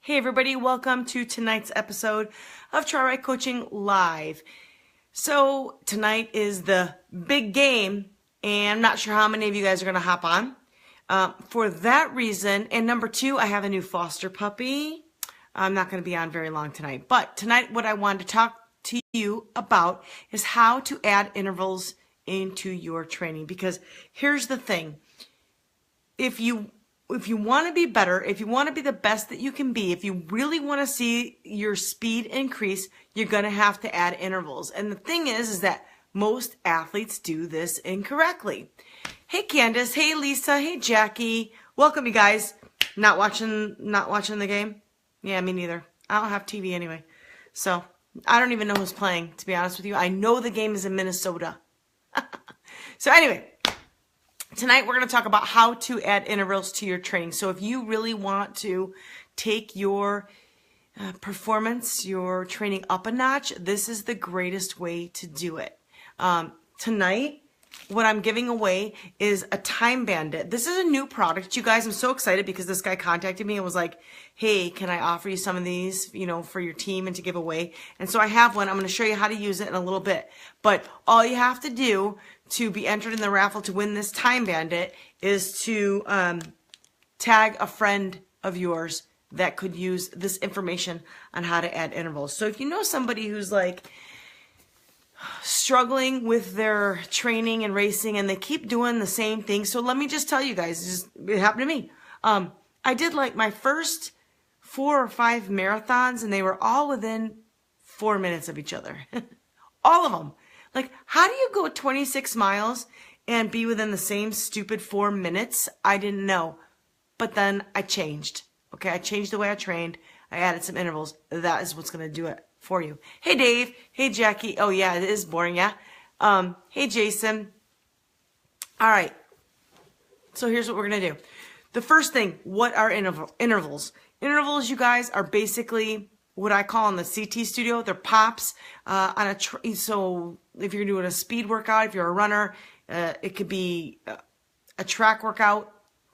Hey everybody, welcome to tonight's episode of TriRight Coaching Live. So tonight is the big game, and I'm not sure how many of you guys are going to hop on. For that reason, and number two, I have a new foster puppy. I'm not going to be on very long tonight, but tonight what I wanted to talk to you about is how to add intervals into your training. Because here's the thing, if you want to be better, if you want to be the best that you can be, if you really want to see your speed increase, you're going to have to add intervals. And the thing is that most athletes do this incorrectly. Hey Candace, hey Lisa, hey Jackie. Welcome you guys. Not watching the game? Yeah, me neither. I don't have TV anyway. So, I don't even know who's playing, to be honest with you. I know the game is in Minnesota. So anyway, tonight we're going to talk about how to add intervals to your training. So if you really want to take your performance, your training up a notch, this is the greatest way to do it. Tonight, what I'm giving away is a Time Bandit. This is a new product, you guys. I'm so excited because this guy contacted me and was like, hey, can I offer you some of these, for your team and to give away? And so I have one. I'm going to show you how to use it in a little bit. But all you have to do to be entered in the raffle to win this Time Bandit is to tag a friend of yours that could use this information on how to add intervals. So if you know somebody who's like struggling with their training and racing and they keep doing the same thing. So let me just tell you guys, it happened to me. I did like my first 4 or 5 marathons and they were all within 4 minutes of each other. All of them. Like, how do you go 26 miles and be within the same stupid 4 minutes? I didn't know. But then I changed. Okay, I changed the way I trained. I added some intervals. That is what's going to do it for you. Hey, Dave. Hey, Jackie. Oh, yeah, it is boring, yeah? Hey, Jason. All right. So here's what we're going to do. The first thing, what are intervals? Intervals, you guys, are basically what I call in the CT studio. They're pops on a so if you're doing a speed workout, if you're a runner, it could be a track workout.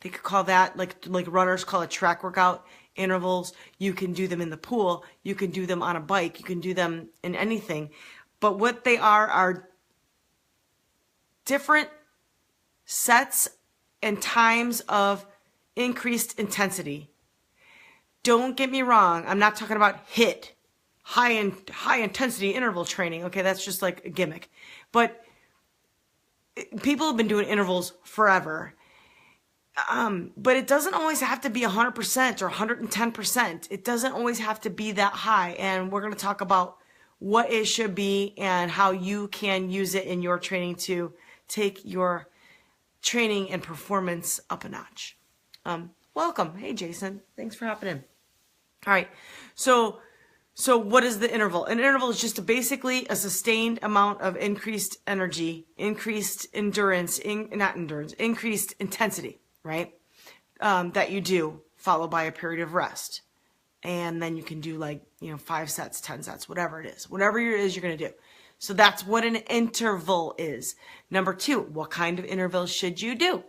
They could call that, like runners call it track workout intervals. You can do them in the pool. You can do them on a bike. You can do them in anything. But what they are different sets and times of increased intensity. Don't get me wrong. I'm not talking about HIIT, high intensity interval training. Okay, that's just like a gimmick. But people have been doing intervals forever. But it doesn't always have to be 100% or 110%. It doesn't always have to be that high. And we're going to talk about what it should be and how you can use it in your training to take your training and performance up a notch. Welcome. Hey, Jason. Thanks for hopping in. All right. So what is the interval? An interval is just basically a sustained amount of increased energy, increased endurance, increased intensity, right? That you do, followed by a period of rest. And then you can do 5 sets, 10 sets, whatever it is. Whatever it is you're going to do. So that's what an interval is. Number 2, what kind of interval should you do?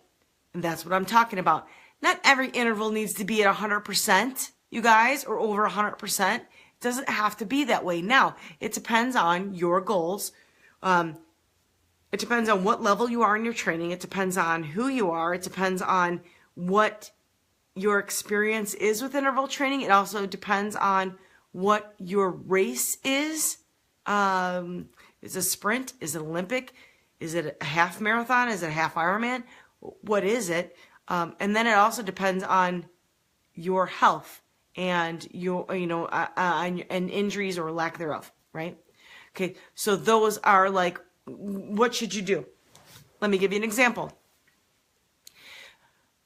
And that's what I'm talking about. Not every interval needs to be at 100%, you guys, or over 100%. It doesn't have to be that way. Now, it depends on your goals. It depends on what level you are in your training. It depends on who you are. It depends on what your experience is with interval training. It also depends on what your race is. Is it a sprint? Is it Olympic? Is it a half marathon? Is it a half Ironman? What is it? And then it also depends on your health and your, and injuries or lack thereof, right? Okay, so those are like, what should you do? Let me give you an example.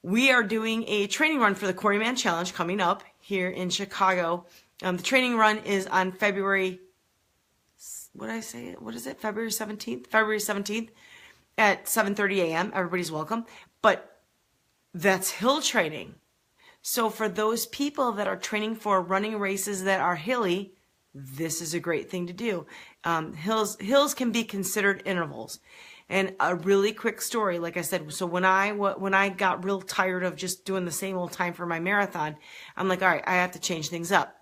We are doing a training run for the Quarryman Challenge coming up here in Chicago. The training run is on February, February 17th? February 17th at 7:30 a.m. Everybody's welcome. But that's hill training. So for those people that are training for running races that are hilly, this is a great thing to do. Hills can be considered intervals. And a really quick story, like I said, so when I got real tired of just doing the same old time for my marathon, I'm like, all right, I have to change things up.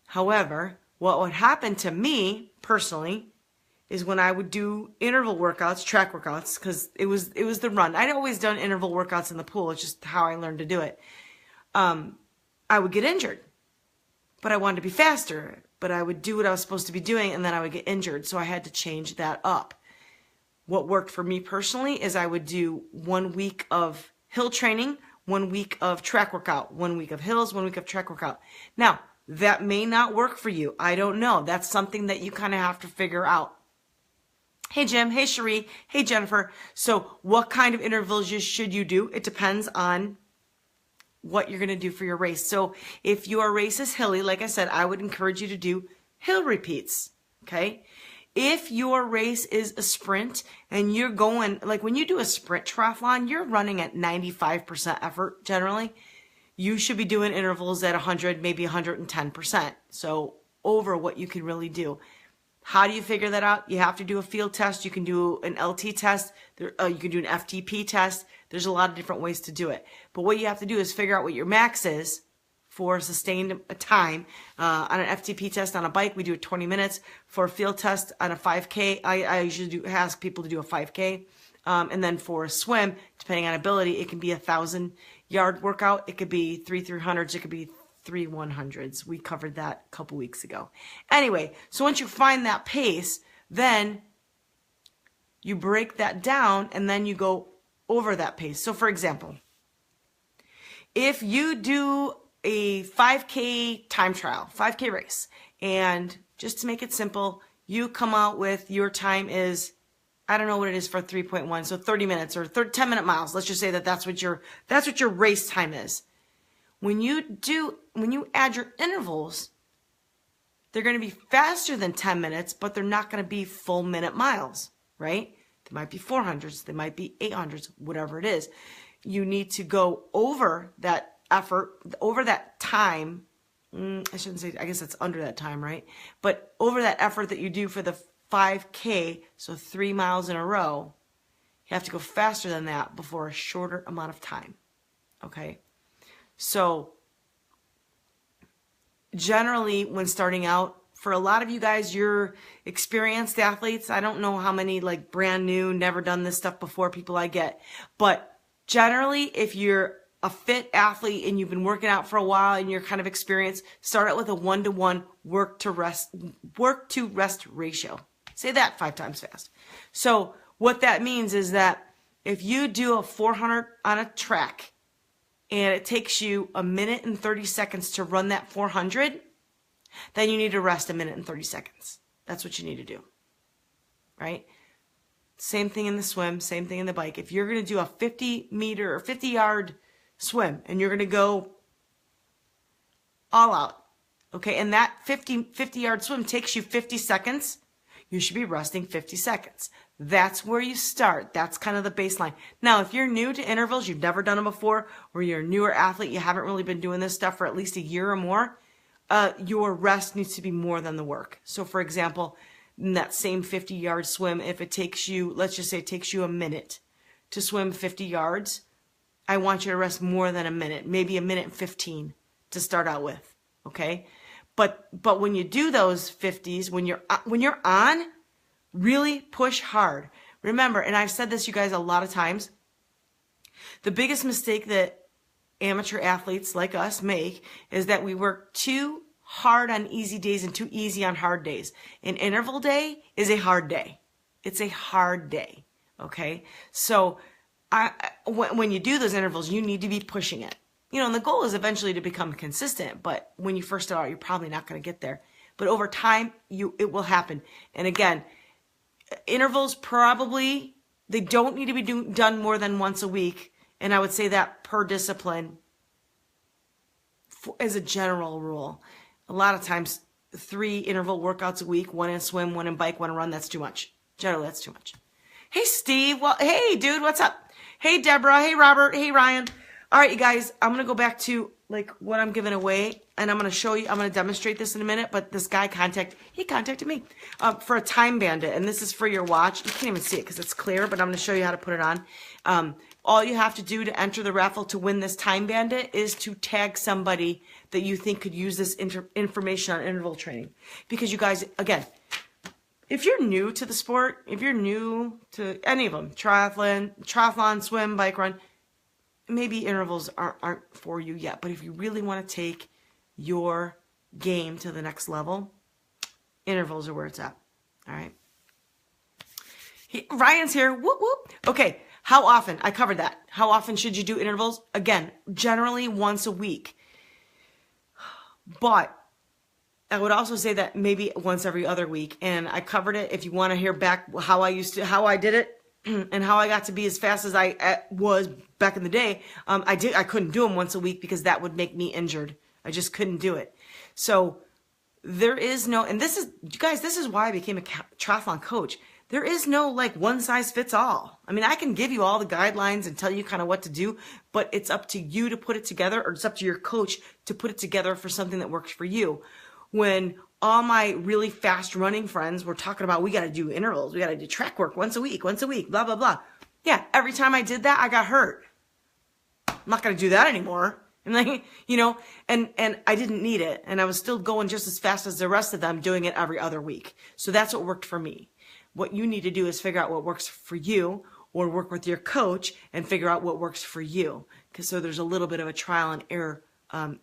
However, what would happen to me personally is when I would do interval workouts, track workouts, because it was the run. I'd always done interval workouts in the pool. It's just how I learned to do it. I would get injured, but I wanted to be faster. But I would do what I was supposed to be doing, and then I would get injured. So I had to change that up. What worked for me personally is I would do 1 week of hill training, 1 week of track workout, 1 week of hills, 1 week of track workout. Now, that may not work for you. I don't know. That's something that you kind of have to figure out. Hey, Jim. Hey, Cherie. Hey, Jennifer. So what kind of intervals should you do? It depends on what you're going to do for your race. So if your race is hilly, like I said, I would encourage you to do hill repeats. Okay. If your race is a sprint and you're going, like when you do a sprint triathlon, you're running at 95% effort generally. You should be doing intervals at 100, maybe 110%. So over what you can really do. How do you figure that out? You have to do a field test. You can do an LT test. You can do an FTP test. There's a lot of different ways to do it. But what you have to do is figure out what your max is for sustained time. On an FTP test on a bike, we do it 20 minutes. For a field test on a 5K, I usually ask people to do a 5K. And then for a swim, depending on ability, it can be 1,000-yard workout. It could be 3 300s. It could be 3 100s. We covered that a couple weeks ago. Anyway, so once you find that pace, then you break that down and then you go over that pace. So for example, if you do a 5K time trial, 5K race, and just to make it simple, you come out with your time is, I don't know what it is for 3.1, so 30 minutes or 10-minute miles. Let's just say that's what your race time is. When you add your intervals, they're going to be faster than 10 minutes, but they're not going to be full minute miles, right? They might be 400s, they might be 800s, whatever it is. You need to go over that effort, over that time. I shouldn't say, I guess that's under that time, right? But over that effort that you do for the 5K, so 3 miles in a row, you have to go faster than that before a shorter amount of time, okay? So generally when starting out, for a lot of you guys, you're experienced athletes. I don't know how many like brand new, never done this stuff before people I get. But generally, if you're a fit athlete and you've been working out for a while and you're kind of experienced, start out with a 1-to-1 work to rest ratio. Say that 5 times fast. So what that means is that if you do a 400 on a track, and it takes you 1 minute and 30 seconds to run that 400, then you need to rest 1 minute and 30 seconds. That's what you need to do, right? Same thing in the swim, same thing in the bike. If you're going to do a 50-meter or 50-yard swim and you're going to go all out, okay, and that 50-yard swim takes you 50 seconds, you should be resting 50 seconds. That's where you start. That's kind of the baseline. Now, if you're new to intervals, you've never done them before, or you're a newer athlete, you haven't really been doing this stuff for at least a year or more, your rest needs to be more than the work. So for example, in that same 50-yard swim, if it takes you, let's just say it takes you 1 minute to swim 50 yards, I want you to rest more than 1 minute, maybe 1 minute and 15 to start out with, okay? But when you do those 50s, when you're on, really push hard. Remember, and I've said this, you guys, a lot of times, the biggest mistake that amateur athletes like us make is that we work too hard on easy days and too easy on hard days. An interval day is a hard day. It's a hard day, okay? So when you do those intervals, you need to be pushing it. You know, and the goal is eventually to become consistent, but when you first start out, you're probably not going to get there. But over time, it will happen. And again, intervals probably, they don't need to be done more than once a week. And I would say that per discipline as a general rule. A lot of times, 3 interval workouts a week, 1 in swim, 1 in bike, 1 in run, that's too much. Generally, that's too much. Hey, Steve. Well, hey, dude, what's up? Hey, Deborah. Hey, Robert. Hey, Ryan. All right, you guys, I'm going to go back to like what I'm giving away, and I'm going to show you, I'm going to demonstrate this in a minute, but this guy he contacted me for a Time Bandit, and this is for your watch. You can't even see it because it's clear, but I'm going to show you how to put it on. All you have to do to enter the raffle to win this Time Bandit is to tag somebody that you think could use this information on interval training. Because you guys, again, if you're new to the sport, if you're new to any of them, triathlon, swim, bike, run, maybe intervals aren't for you yet. But if you really want to take your game to the next level, intervals are where it's at. All right. Ryan's here. Whoop, whoop. Okay. How often? I covered that. How often should you do intervals? Again, generally once a week. But I would also say that maybe once every other week. And I covered it. If you want to hear back how I did it and how I got to be as fast as I was back in the day, I couldn't do them once a week because that would make me injured. I just couldn't do it. So there is no, and this is, you guys, this is why I became a triathlon coach. There is no like one size fits all. I mean, I can give you all the guidelines and tell you kind of what to do, but it's up to you to put it together, or it's up to your coach to put it together for something that works for you. When all my really fast running friends were talking about, we got to do intervals, we got to do track work once a week, blah, blah, blah. Yeah, every time I did that, I got hurt. I'm not going to do that anymore. And like, you know, and I didn't need it. And I was still going just as fast as the rest of them doing it every other week. So that's what worked for me. What you need to do is figure out what works for you, or work with your coach and figure out what works for you. So there's a little bit of a trial and error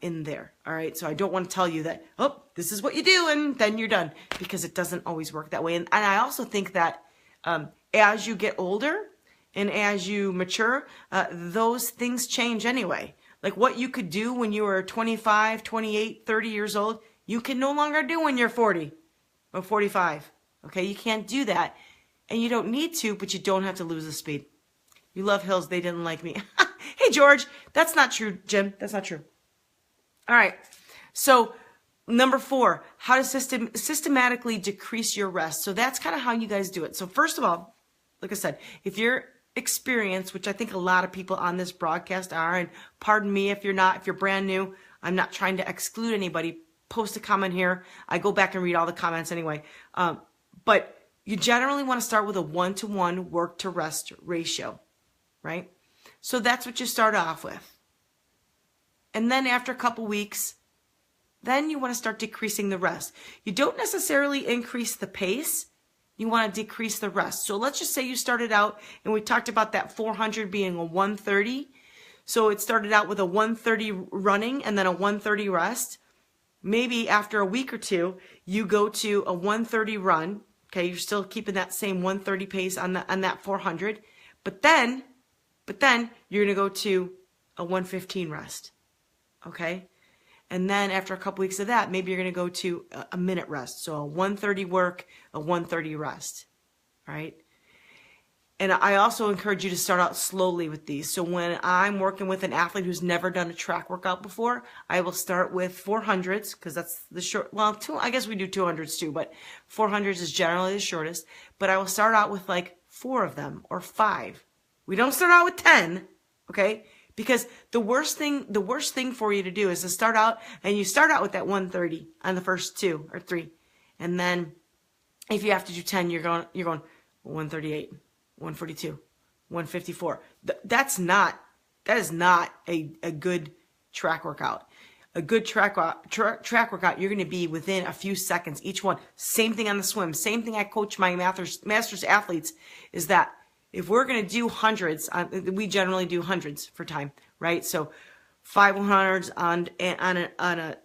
in there. All right. So I don't want to tell you that, oh, this is what you do and then you're done, because it doesn't always work that way. And I also think that as you get older and as you mature, those things change anyway. Like what you could do when you were 25, 28, 30 years old, you can no longer do when you're 40 or 45. Okay, you can't do that. And you don't need to, but you don't have to lose the speed. You love hills, they didn't like me. Hey, George, that's not true, Jim. That's not true. All right, so number 4, how to systematically decrease your rest. So that's kind of how you guys do it. So first of all, like I said, if you're experienced, which I think a lot of people on this broadcast are, and pardon me if you're not, if you're brand new, I'm not trying to exclude anybody. Post a comment here. I go back and read all the comments anyway. But you generally want to start with a 1-to-1 work to rest ratio, right? So that's what you start off with. And then after a couple weeks, then you want to start decreasing the rest. You don't necessarily increase the pace. You want to decrease the rest. So let's just say you started out, and we talked about that 400 being a 130. So it started out with a 130 running and then a 130 rest. Maybe after a week or two, you go to a 130 run. Okay, you're still keeping that same 130 pace on that 400, but then you're gonna go to a 115 rest. Okay, and then after a couple weeks of that, maybe you're gonna go to a minute rest. So a 130 work, a 130 rest. All right. And I also encourage you to start out slowly with these. So when I'm working with an athlete who's never done a track workout before, I will start with 400s, because that's the short, well, I guess we do 200s too, but 400s is generally the shortest. But I will start out with like 4 of them or 5. We don't start out with 10, okay? Because the worst thing for you to do is to start out, and you start out with that 130 on the first 2 or 3. And then if you have to do 10, you're going 138. 142, 154. That is not a good track workout. A good track workout, you're going to be within a few seconds each one. Same thing on the swim. Same thing I coach my masters athletes is that if we're going to do hundreds, we generally do hundreds for time, right? So 5 100s on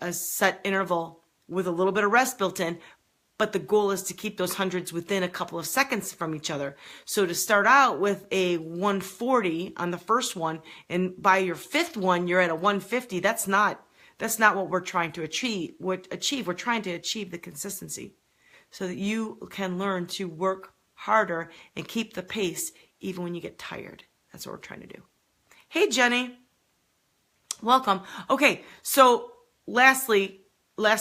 a set interval with a little bit of rest built in. But the goal is to keep those hundreds within a couple of seconds from each other. So to start out with a 140 on the first one, and by your 5th one, you're at a 150. That's not what we're trying to achieve. We're trying to achieve the consistency so that you can learn to work harder and keep the pace even when you get tired. That's what we're trying to do. Hey, Jenny. Welcome. Okay, so last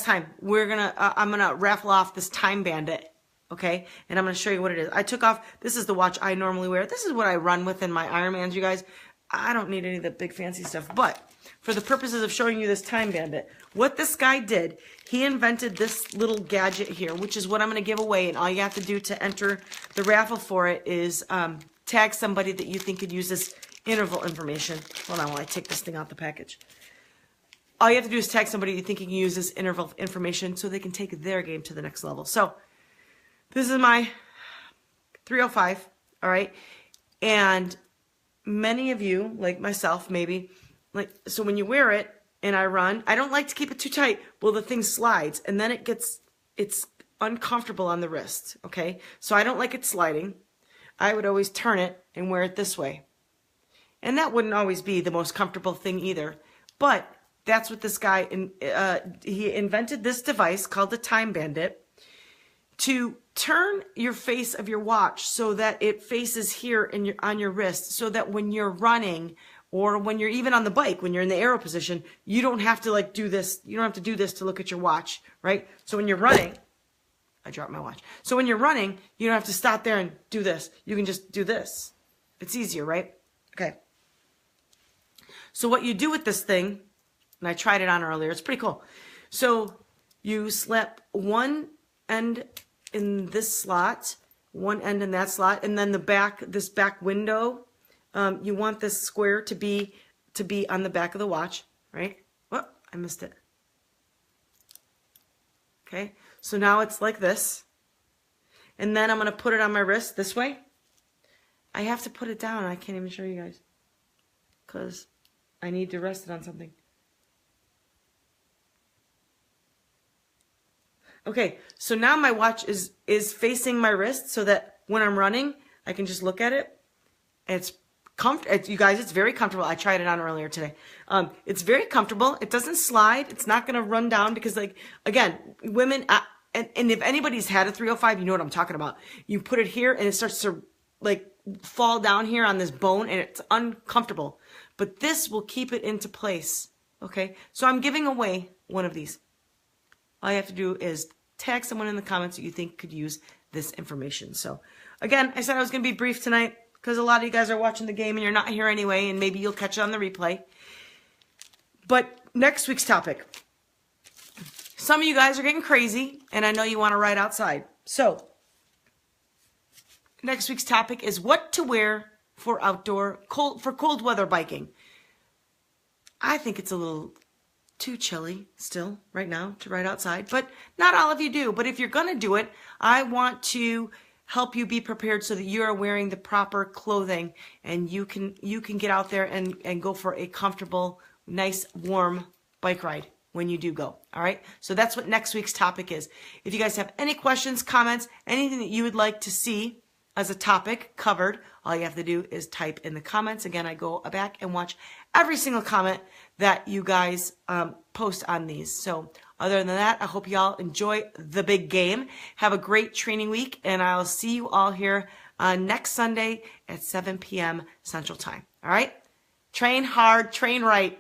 time, I'm gonna raffle off this Time Bandit, okay? And I'm gonna show you what it is. I took off, this is the watch I normally wear. This is what I run with in my Ironmans, you guys. I don't need any of the big fancy stuff, but for the purposes of showing you this Time Bandit. What this guy did, he invented this little gadget here, which is what I'm going to give away. And all you have to do to enter the raffle for it is tag somebody that you think could use this interval information. Hold on while I take this thing out the package. All you have to do is tag somebody you think can use this interval information so they can take their game to the next level. So this is my 305, all right? And many of you, like myself maybe, so when you wear it and I run, I don't like to keep it too tight. Well, the thing slides and then it's uncomfortable on the wrist, okay? So I don't like it sliding. I would always turn it and wear it this way. And that wouldn't always be the most comfortable thing either. But that's what this guy, he invented this device called the Time Bandit to turn your face of your watch so that it faces here on your wrist, so that when you're running or when you're even on the bike, when you're in the arrow position, you don't have to do this. You don't have to do this to look at your watch, right? So when you're running, I dropped my watch. So when you're running, you don't have to stop there and do this. You can just do this. It's easier, right? Okay. So what you do with this thing, and I tried it on earlier, it's pretty cool. So you slap one end in this slot, one end in that slot, and then this back window, you want this square to be on the back of the watch, right? Oh, I missed it. Okay, so now it's like this. And then I'm going to put it on my wrist this way. I have to put it down. I can't even show you guys because I need to rest it on something. Okay, so now my watch is facing my wrist so that when I'm running, I can just look at it. It's you guys, it's very comfortable. I tried it on earlier today. It's very comfortable. It doesn't slide. It's not going to run down because, again, women, and if anybody's had a 305, you know what I'm talking about. You put it here and it starts to fall down here on this bone and it's uncomfortable. But this will keep it into place. Okay, so I'm giving away one of these. All you have to do is tag someone in the comments that you think could use this information. So again, I said I was going to be brief tonight because a lot of you guys are watching the game and you're not here anyway, and maybe you'll catch it on the replay. But next week's topic. Some of you guys are getting crazy, and I know you want to ride outside. So next week's topic is what to wear for cold weather biking. I think it's a little too chilly still right now to ride outside, but not all of you do. But if you're going to do it, I want to help you be prepared so that you are wearing the proper clothing and you can get out there and go for a comfortable, nice, warm bike ride when you do go. All right. So that's what next week's topic is. If you guys have any questions, comments, anything that you would like to see as a topic covered, all you have to do is type in the comments. Again, I go back and watch every single comment that you guys post on these. So other than that, I hope y'all enjoy the big game. Have a great training week, and I'll see you all here next Sunday at 7 p.m. Central Time. All right? Train hard, train right.